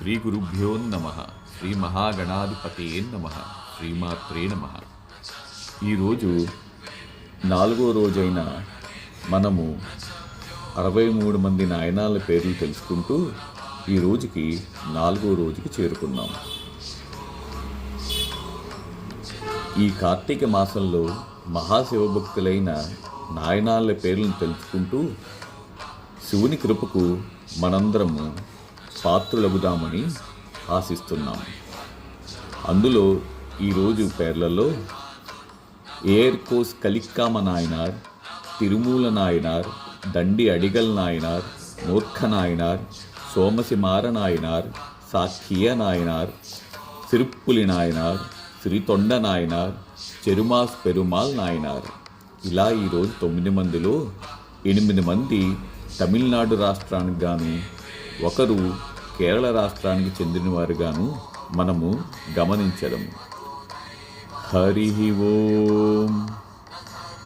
శ్రీ గురుభ్యో నమ. శ్రీ మహాగణాధిపతయే నమ. శ్రీమాత్రే నమ. ఈరోజు 4వ రోజైన మనము 63 మంది నాయనాల పేర్లు తెలుసుకుంటూ ఈ రోజుకి 4వ రోజుకి చేరుకున్నాం. ఈ కార్తీక మాసంలో మహాశివభక్తులైన నాయనాళ్ళ పేర్లను తెలుసుకుంటూ శివుని కృపకు మనందరము పాత్రులగుదామని ఆశిస్తున్నాం. అందులో ఈరోజు పేర్లలో ఏర్కోస్ కలిక్కామ నాయనార్, తిరుమూల నాయనార్, దండి అడిగల్ నాయనార్, మూర్ఖ నాయనార్, సోమసిమార నాయనార్, సాక్షియ నాయనార్, సిరుప్పులి నాయనార్, శ్రీతొండ నాయనార్, చెరుమాస్ పెరుమాల్ నాయనార్. ఇలా ఈరోజు 9 మందిలో 8 మంది తమిళనాడు రాష్ట్రానికి గాను, ఒకరు కేరళ రాష్ట్రానికి చెందినవారుగాను మనము గమనించదము. హరి ఓం.